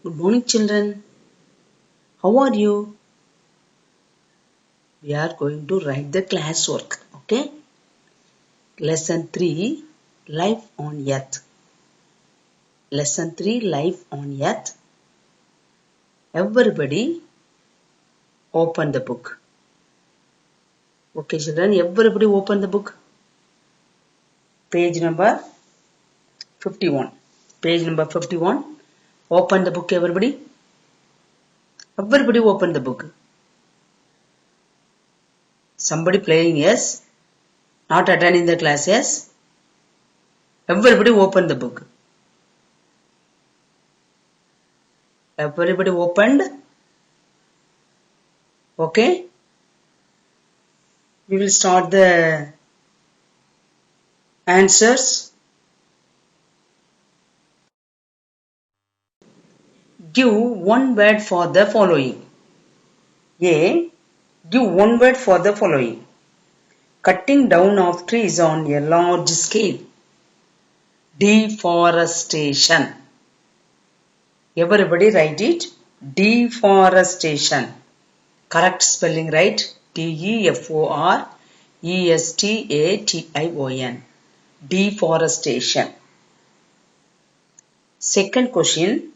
Good morning, children. How are you? We are going to write the classwork. Okay? Lesson 3 Life on Earth. Lesson 3 Life on Earth. Everybody open the book. Okay, children. Everybody open the book. Page number 51. Page number 51. Open the book, everybody. Everybody open the book. Somebody playing, yes. Not attending the class, yes. Everybody open the book. Everybody opened. Okay. We will start the answers. Give one word for the following. A. Give one word for the following. Cutting down of trees on a large scale. Deforestation. Everybody write it. Deforestation. Correct spelling, right? Deforestation. Deforestation. Second question.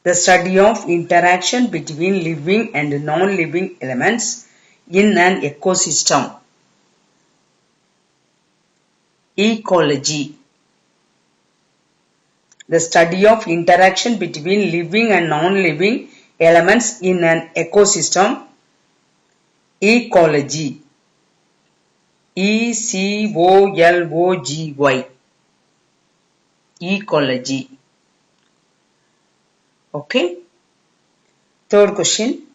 The study of interaction between living and non-living elements in an ecosystem. Ecology. The study of interaction between living and non-living elements in an ecosystem. Ecology. E-C-O-L-O-G-Y. Ecology. Okay. Third question.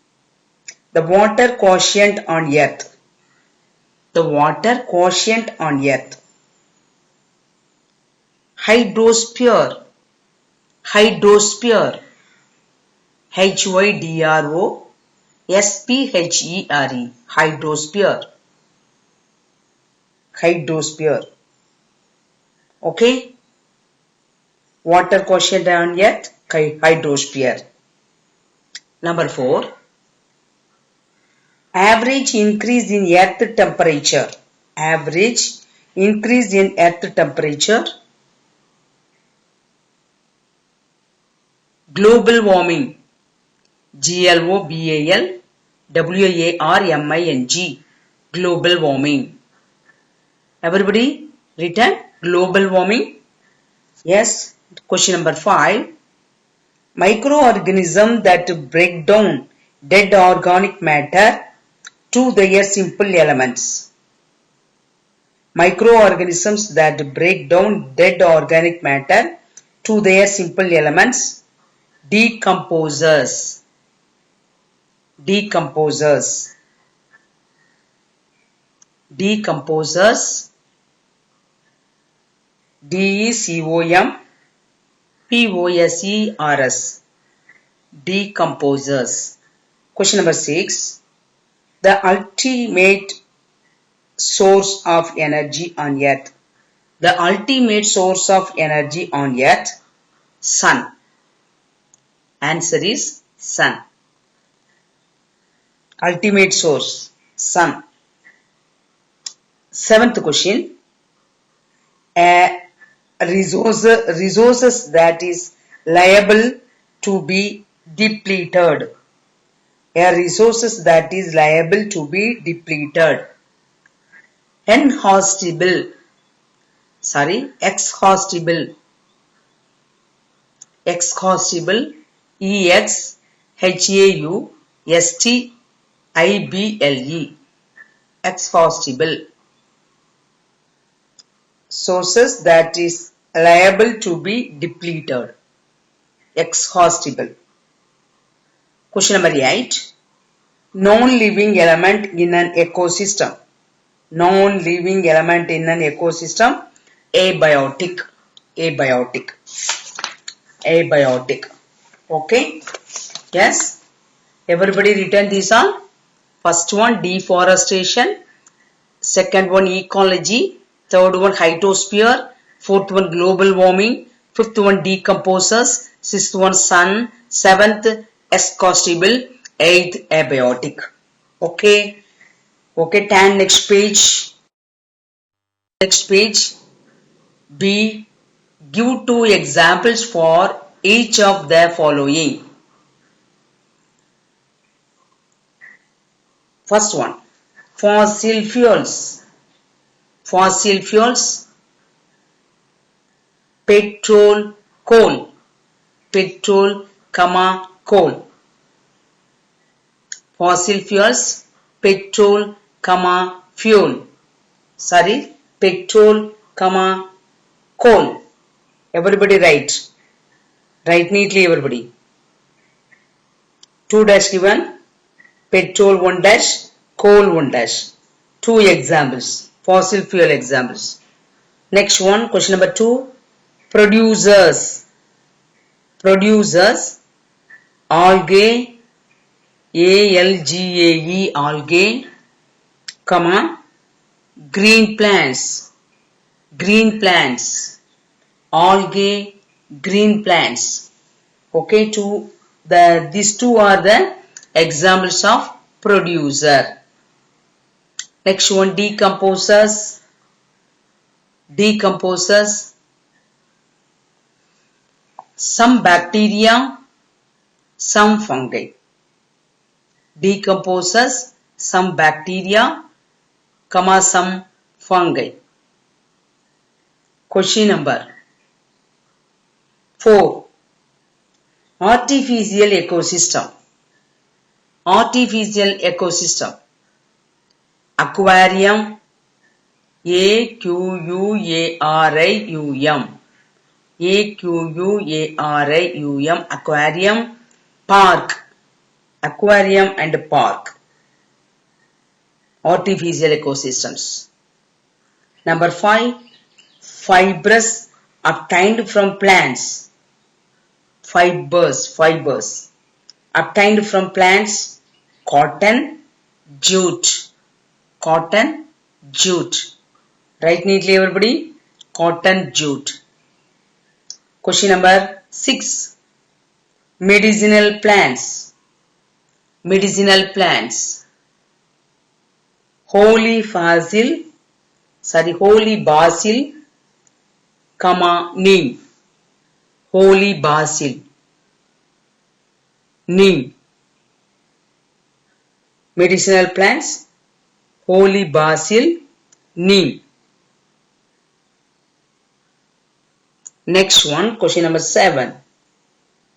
The water quotient on Earth. The water quotient on Earth. Hydrosphere. Hydrosphere. Hydrosphere. Hydrosphere. Hydrosphere. Okay. Water quotient on Earth. Hydrosphere. Number 4. Average increase in earth temperature. Average increase in earth temperature. Global warming. GLOBAL WARMING. Global warming. Everybody written global warming. Yes. Question number 5. Microorganisms that break down dead organic matter to their simple elements. Microorganisms that break down dead organic matter to their simple elements. Decomposers. Decomposers. Decomposers. DECOMPOSERS. Decomposers. Question number 6. The ultimate source of energy on Earth. The ultimate source of energy on Earth. Sun. Answer is sun. Ultimate source. Sun. 7th question. A resources that is liable to be depleted. A resources that is liable to be depleted. Exhaustible. Exhaustible. EXHAUSTIBLE. Exhaustible. Sources that is liable to be depleted. Exhaustible. Question number 8. Non-living element in an ecosystem. Non-living element in an ecosystem. Abiotic. Abiotic. Abiotic. Okay. Yes. Everybody written these all. First one deforestation. Second one ecology. Third one hydrosphere. Fourth one global warming. Fifth one decomposers. Sixth one, sun. Seventh, escostable. Eighth, abiotic. Okay. Okay, tan next page. Next page. B. Give two examples for each of the following. First one, fossil fuels. Fossil fuels, petrol, coal. Petrol, comma, coal. Fossil fuels, petrol, comma, fuel. Sorry, petrol, comma, coal. Everybody write. Write neatly, everybody. 2 dash given, petrol 1 dash, coal 1 dash. 2 examples, fossil fuel examples. Next one, question number 2, producers. Producers, algae, ALGAE, algae, comma, green plants. Green plants, algae, green plants. Okay, these two are the examples of producer. Next one, decomposers. Decomposers, some bacteria, some fungi. Decomposers, some bacteria, comma, some fungi. Question number 4, artificial ecosystem. Artificial ecosystem, aquarium, AQUARIUM. AQUARIUM, aquarium. Park, aquarium and park. Artificial ecosystems. Number 5, fibers obtained from plants. Fibers obtained from plants, cotton, jute. Cotton, jute. Write neatly, everybody. Cotton, jute. Question number 6, medicinal plants. Medicinal plants, holy basil, comma, neem. Holy basil, neem. Medicinal plants, holy basil, neem. Next one, question number 7,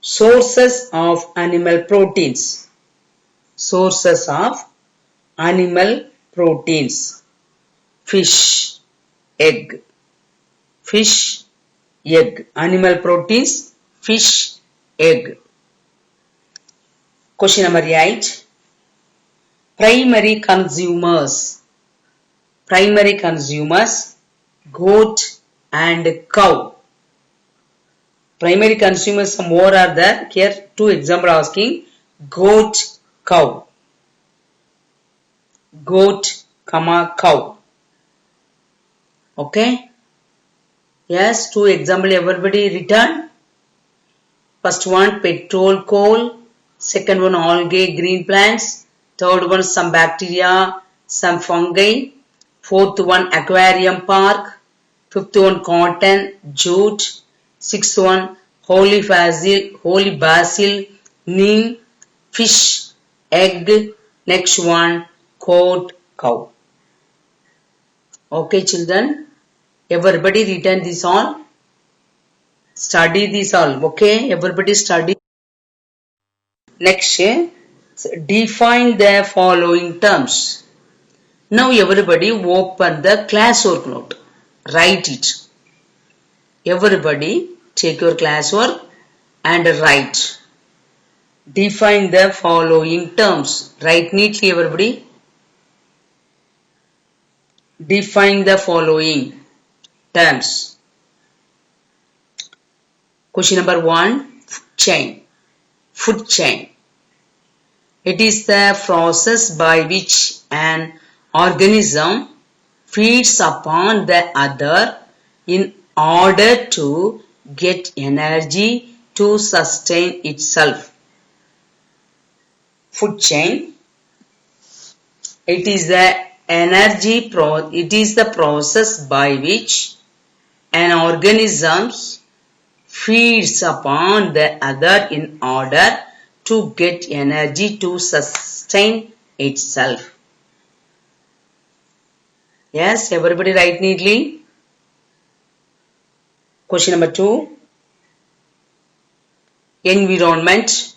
sources of animal proteins. Sources of animal proteins, fish, egg. Fish, egg. Animal proteins, fish, egg. Question number 8, primary consumers. Primary consumers, goat and cow. Primary consumers, some more are there. Here 2 example asking, goat, cow. Goat, comma, cow. Okay. Yes, 2 example everybody written. First one, petrol, coal. Second one, algae, green plants. Third one, some bacteria, some fungi. Fourth one, aquarium, park. Fifth one, cotton, jute. Sixth one, holy basil, neem, fish, egg. Next one, goat, cow. Okay, children, everybody written this all. Study this all. Okay, everybody study. Next, define the following terms. Now everybody open the classwork note. Write it. Everybody take your classwork and write. Define the following terms. Write neatly, everybody. Define the following terms. Question number 1, chain. Food chain. It is the process by which an organism feeds upon the other in order to get energy to sustain itself. Food chain. It is the process by which an organism feeds upon the other in order to get energy to sustain itself. Yes, everybody write neatly. Question number 2. Environment.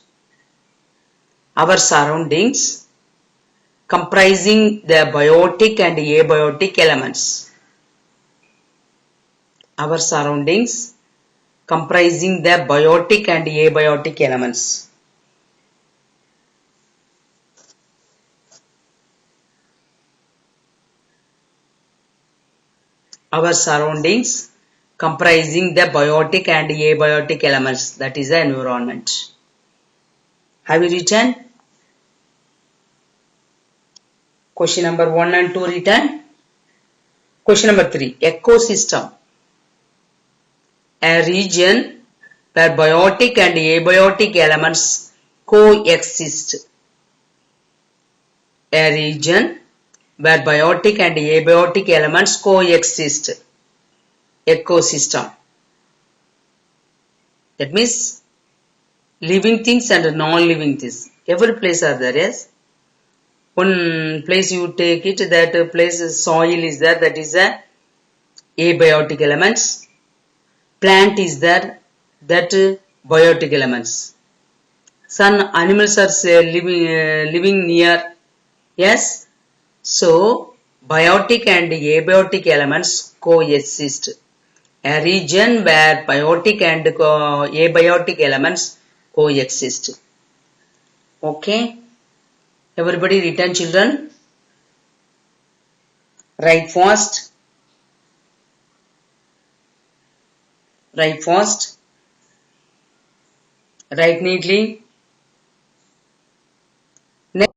Our surroundings comprising the biotic and abiotic elements. Our surroundings comprising the biotic and abiotic elements. Our surroundings comprising the biotic and abiotic elements, that is the environment. Have you written? Question number 1 and 2 written. Question number 3. Ecosystem. A region where biotic and abiotic elements coexist. A region where biotic and abiotic elements coexist. Ecosystem. That means living things and non-living things. Every place are there, yes? One place you take it, that place soil is there, that is a abiotic elements. Plant is there, that biotic elements. Some animals are living near, yes? So, biotic and abiotic elements coexist. A region where biotic and abiotic elements coexist. Okay? Everybody written, children? Write fast. Write fast. Write neatly. Next.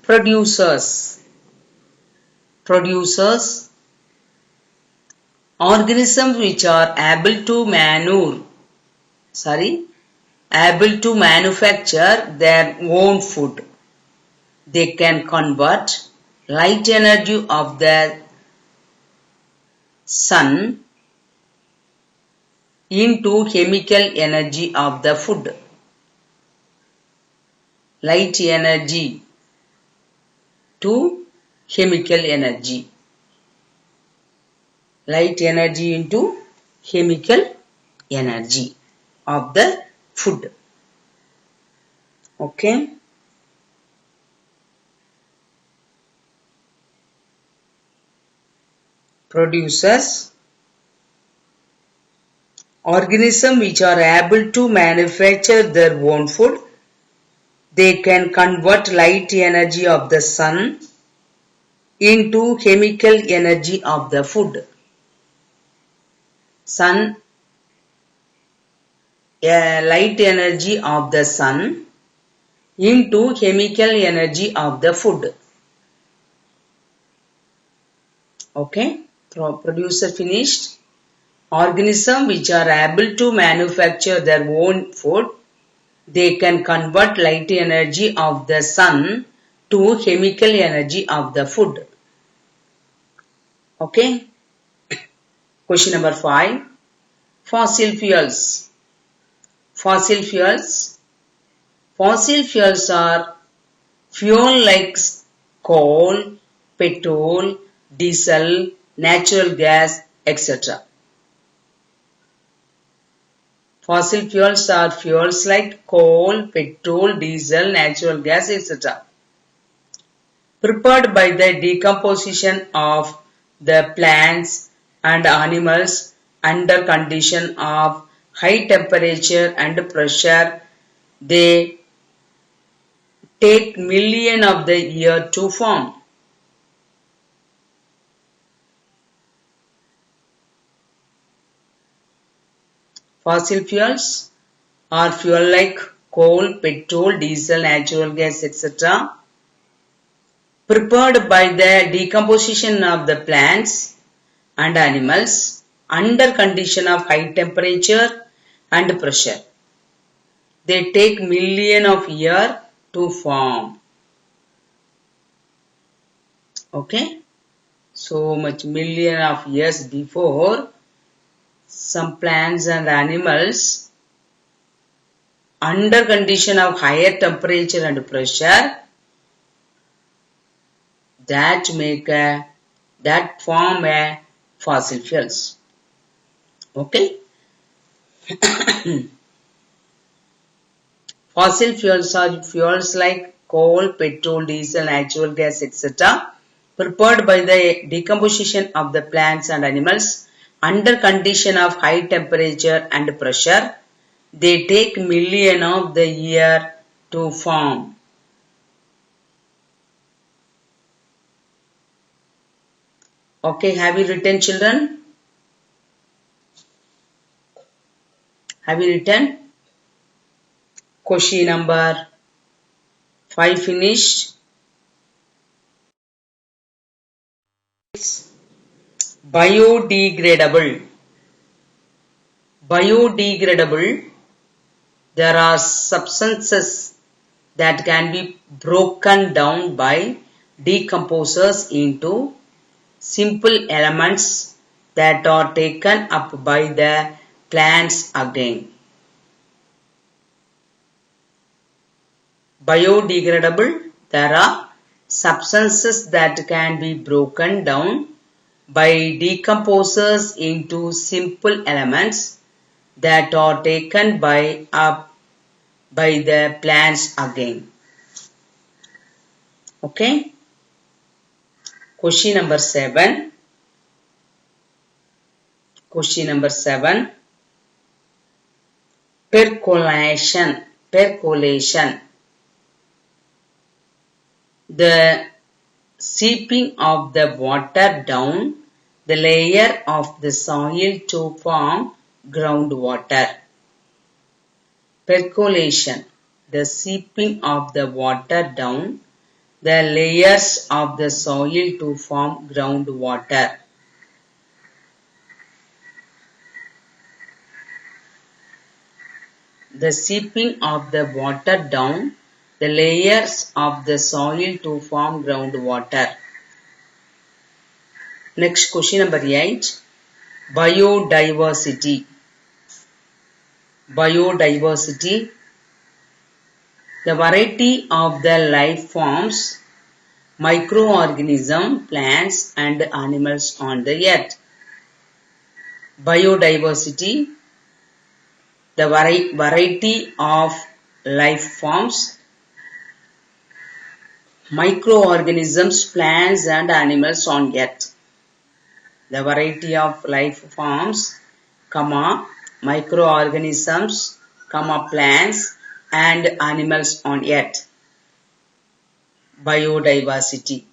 Producers. Producers. Organisms which are able to manufacture their own food. They can convert light energy of the sun into chemical energy of the food. Light energy to chemical energy. Light energy into chemical energy of the food. Okay. Producers. Organisms which are able to manufacture their own food. They can convert light energy of the sun into chemical energy of the food. Light energy of the sun into chemical energy of the food. Okay, producer finished. Organisms which are able to manufacture their own food, they can convert light energy of the sun to chemical energy of the food. Okay. Question number 5. Fossil fuels. Fossil fuels. Fossil fuels are fuel like coal, petrol, diesel, natural gas, etc. Fossil fuels are fuels like coal, petrol, diesel, natural gas, etc. Prepared by the decomposition of the plants and animals under condition of high temperature and pressure, they take millions of the year to form. Fossil fuels are fuel like coal, petrol, diesel, natural gas, etc. Prepared by the decomposition of the plants and animals under condition of high temperature and pressure. They take million of years to form. Okay, so much million of years before, some plants and animals under condition of higher temperature and pressure that form a fossil fuels. Okay. Fossil fuels are fuels like coal, petrol, diesel, natural gas, etc. prepared by the decomposition of the plants and animals under condition of high temperature and pressure. They take million of the year to form. Okay, have you written, children? Have you written? Question number 5 finished. Biodegradable. Biodegradable. There are substances that can be broken down by decomposers into simple elements that are taken up by the plants again. Biodegradable. There are substances that can be broken down by decomposers into simple elements that are taken up by the plants again. Okay. Question number 7. Question number 7. Percolation. Percolation. The seeping of the water down the layer of the soil to form groundwater. Percolation. The seeping of the water down the layers of the soil to form groundwater. The seeping of the water down the layers of the soil to form groundwater. Next, question number 8. Biodiversity. Biodiversity. The variety of the life forms, microorganisms, plants and animals on the earth. Biodiversity. The variety of life forms, microorganisms, plants and animals on earth. The variety of life forms, microorganisms, plants and animals on earth. Biodiversity.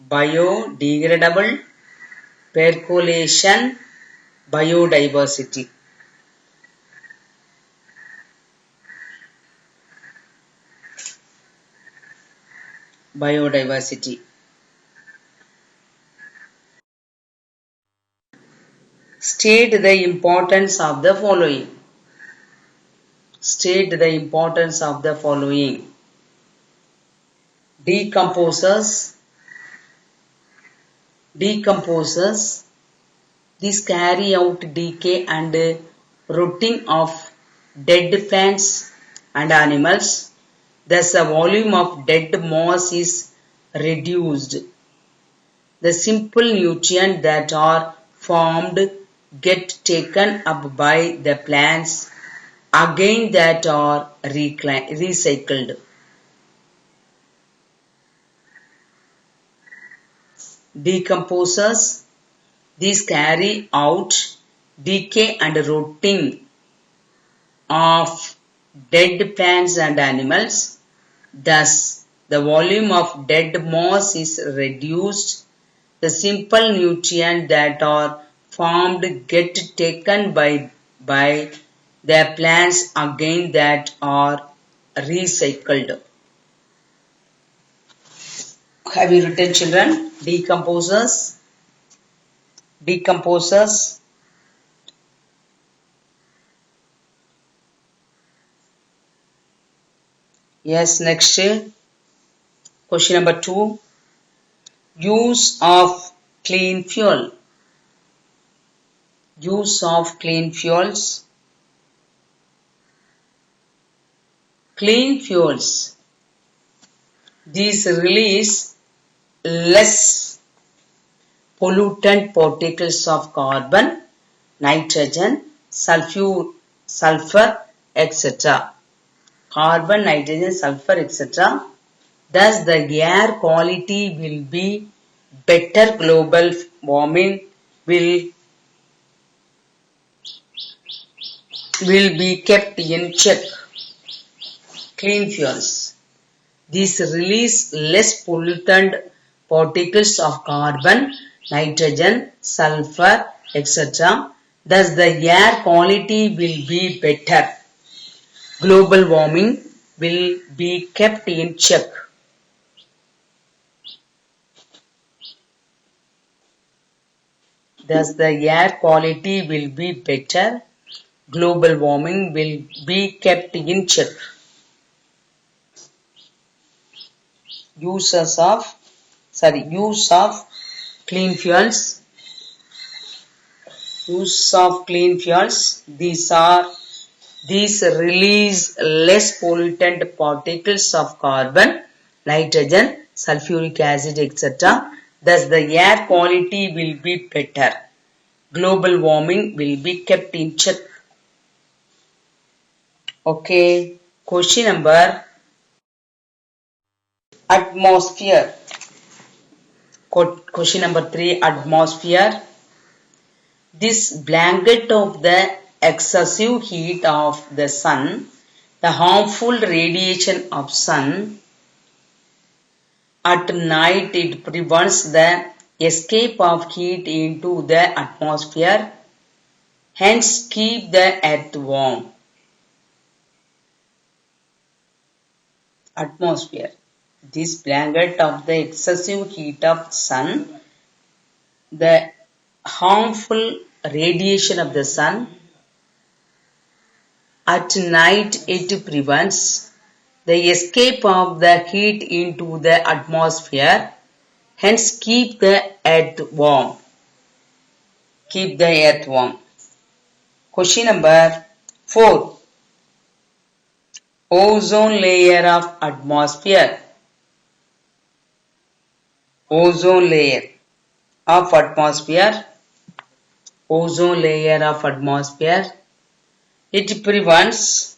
Biodegradable, percolation, biodiversity. Biodiversity. State the importance of the following. State the importance of the following. Decomposers. Decomposers. These carry out decay and rotting of dead plants and animals. Thus, the volume of dead moss is reduced. The simple nutrients that are formed get taken up by the plants again that are recycled. Decomposers. These carry out decay and rotting of dead plants and animals. Thus, the volume of dead moss is reduced. The simple nutrients that are formed get taken by the plants again that are recycled. Have you written, children? Decomposers. decomposes. Yes, next question number 2. Use of clean fuel. Use of clean fuels. Clean fuels. These release less pollutant particles of carbon, nitrogen, sulfur, etc. Carbon, nitrogen, sulfur, etc. Thus, the air quality will be better. Global warming will be kept in check. Clean fuels. These release less pollutant particles of carbon, nitrogen, sulfur, etc. Thus, the air quality will be better. Global warming will be kept in check. Thus, the air quality will be better. Global warming will be kept in check. Use of clean fuels. Use of clean fuels. These release less pollutant particles of carbon, nitrogen, sulfuric acid, etc. Thus, the air quality will be better. Global warming will be kept in check. Okay. Question number atmosphere. Question number 3, atmosphere. This blanket of the excessive heat of the sun, the harmful radiation of sun, at night it prevents the escape of heat into the atmosphere, hence keep the earth warm. Atmosphere. This blanket of the excessive heat of sun, the harmful radiation of the sun, at night it prevents the escape of the heat into the atmosphere, hence keep the earth warm. Keep the earth warm. Question number 4. Ozone layer of atmosphere. Ozone layer of atmosphere. Ozone layer of atmosphere. It prevents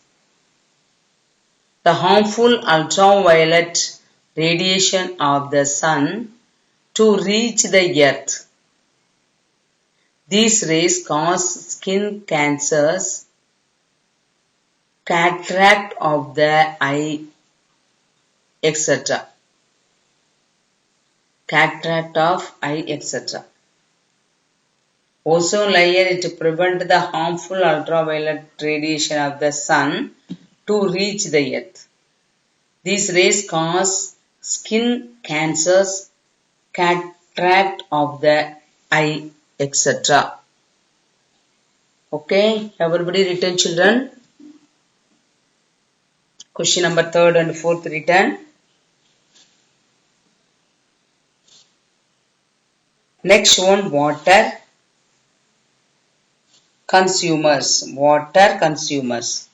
the harmful ultraviolet radiation of the sun to reach the earth. These rays cause skin cancers, cataract of the eye, etc. Cataract of eye, etc. Ozone layer it prevent the harmful ultraviolet radiation of the sun to reach the earth. These rays cause skin cancers, cataract of the eye, etc. Okay, everybody written, children. Question number 3rd and 4th written. Next one, water consumers. Water consumers.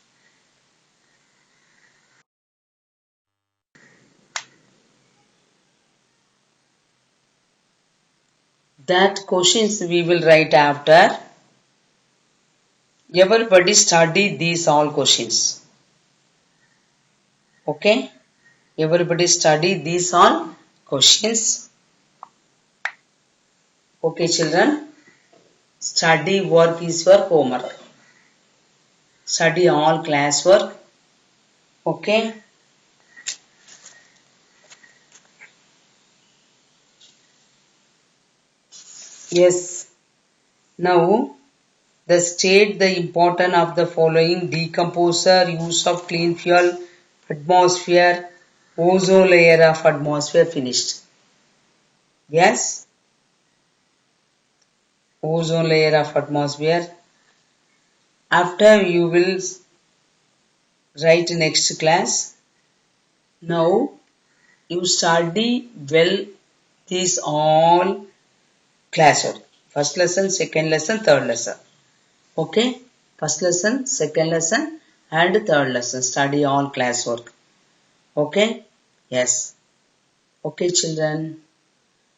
That questions we will write after. Everybody study these all questions. Okay? Everybody study these all questions. Okay, children? Study work is your homework. Study all class work. Okay? Yes. Now, the state the importance of the following: decomposer, use of clean fuel, atmosphere, ozone layer of atmosphere. Finished. Yes. ozone layer of atmosphere. After you will write next class. Now you study well these all classwork. First lesson, second lesson, third lesson. Okay? First lesson, second lesson and third lesson. Study all classwork. Okay? Yes. Okay children.